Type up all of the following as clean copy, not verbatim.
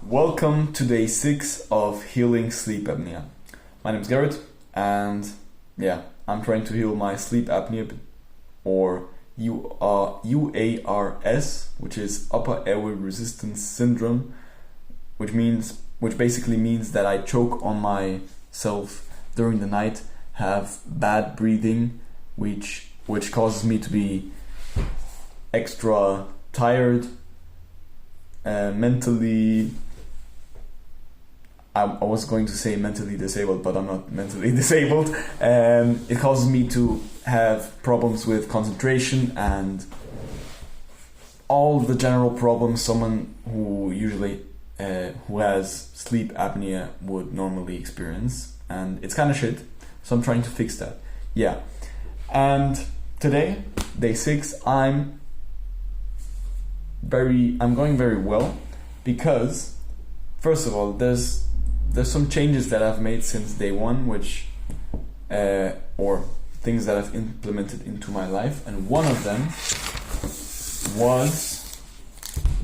Welcome to day 6 of Healing Sleep Apnea. My name is Garrett, and I'm trying to heal my sleep apnea, or UARS, which is Upper Airway Resistance Syndrome, which basically means that I choke on myself during the night, have bad breathing, which causes me to be extra tired, mentally. I was going to say mentally disabled, but I'm not mentally disabled. It causes me to have problems with concentration and all the general problems someone who has sleep apnea would normally experience, and it's kind of shit. So I'm trying to fix that. Yeah, and today, day 6, I'm going very well because, first of all, there's some changes that I've made since day 1, or things that I've implemented into my life, and one of them was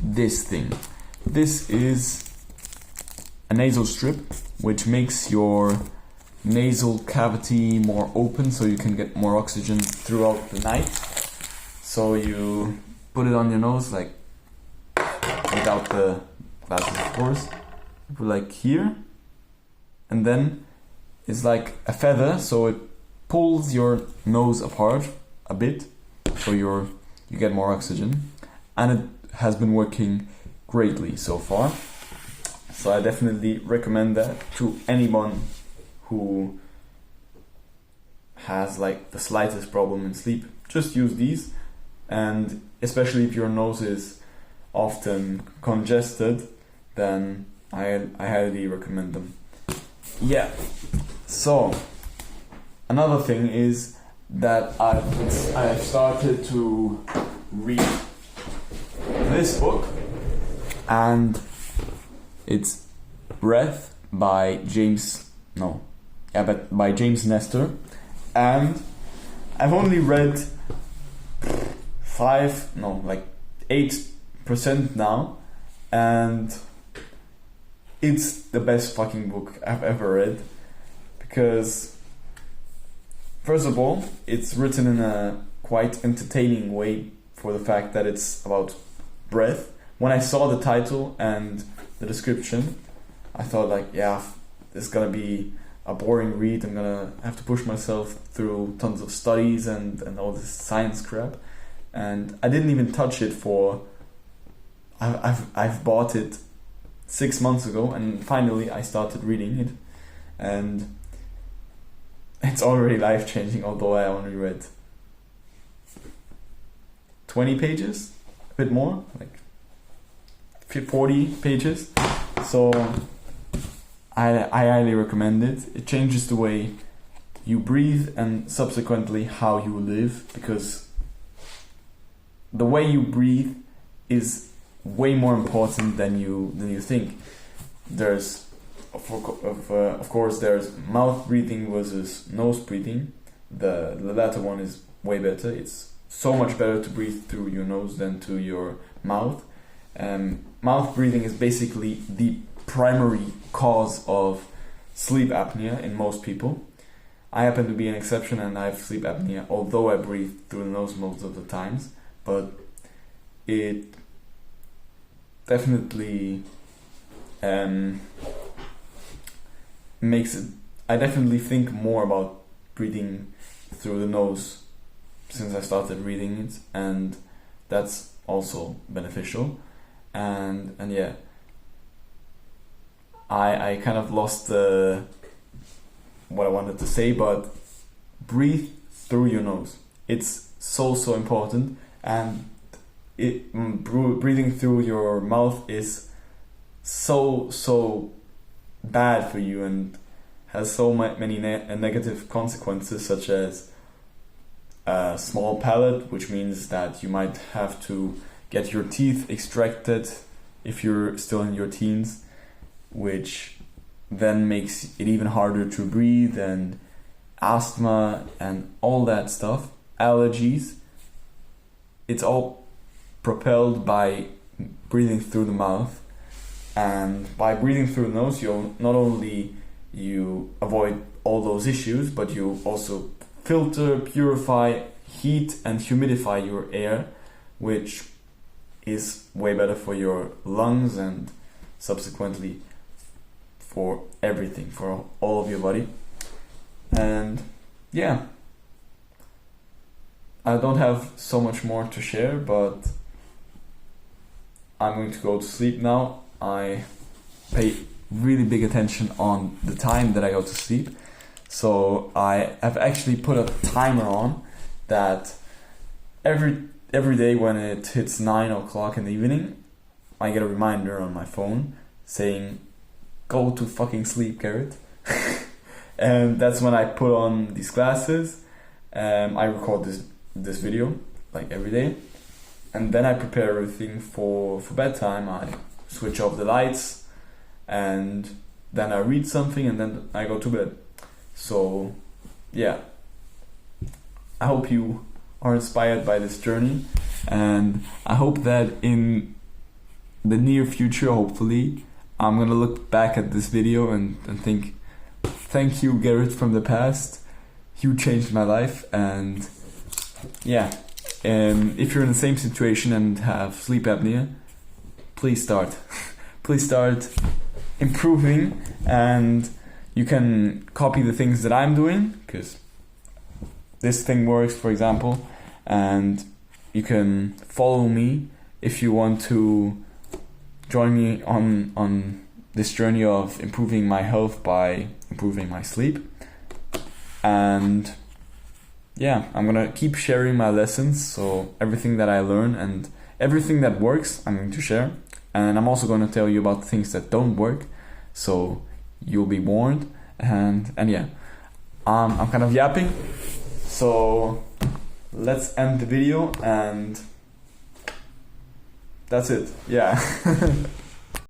this thing. This is a nasal strip, which makes your nasal cavity more open so you can get more oxygen throughout the night. So you put it on your nose, like without the glasses, of course. You put like here, and then it's like a feather, so it pulls your nose apart a bit, so you get more oxygen, and it has been working greatly so far. So I definitely recommend that to anyone who has like the slightest problem in sleep. Just use these, and especially if your nose is often congested, then I highly recommend them. Yeah, so another thing is that I've started to read this book, and it's Breath by James Nestor, and I've only read 8% now, and it's the best fucking book I've ever read, because first of all, it's written in a quite entertaining way for the fact that it's about breath. When I saw the title and the description, I thought this is gonna be a boring read. I'm gonna have to push myself through tons of studies and all this science crap, and I didn't even touch it I've bought it 6 months ago, and finally I started reading it, and it's already life-changing, although I only read 20 pages, a bit more, like 40 pages. So I highly recommend it. It changes the way you breathe and subsequently how you live, because the way you breathe is way more important than you think. There's of course there's mouth breathing versus nose breathing. The latter one is way better. It's so much better to breathe through your nose than to your mouth. Mouth breathing is basically the primary cause of sleep apnea in most people. I happen to be an exception, and I have sleep apnea, although I breathe through the nose most of the times, but it definitely makes it. I definitely think more about breathing through the nose since I started reading it, and that's also beneficial. And yeah, I kind of lost what I wanted to say, but breathe through your nose. It's so important, and breathing through your mouth is so bad for you and has so many negative consequences, such as a small palate, which means that you might have to get your teeth extracted if you're still in your teens, which then makes it even harder to breathe, and asthma and all that stuff, allergies. It's all propelled by breathing through the mouth. And by breathing through the nose, you not only you avoid all those issues, but you also filter, purify, heat and humidify your air, which is way better for your lungs and subsequently for everything, for all of your body. And yeah, I don't have so much more to share, but I'm going to go to sleep now. I pay really big attention on the time that I go to sleep. So I have actually put a timer on that every day when it hits 9 o'clock in the evening, I get a reminder on my phone saying, go to fucking sleep, Garrett. And that's when I put on these glasses. I record this video like every day. And then I prepare everything for bedtime. I switch off the lights and then I read something and then I go to bed. So yeah, I hope you are inspired by this journey, and I hope that in the near future, hopefully, I'm gonna look back at this video and think, thank you, Garrett from the past, you changed my life. And yeah, if you're in the same situation and have sleep apnea, please start please start improving, and you can copy the things that I'm doing, because this thing works, for example, and you can follow me if you want to join me on this journey of improving my health by improving my sleep. And yeah, I'm gonna keep sharing my lessons, so everything that I learn and everything that works, I'm going to share. And I'm also going to tell you about things that don't work, so you'll be warned. And yeah, I'm kind of yapping, so let's end the video, and that's it. Yeah.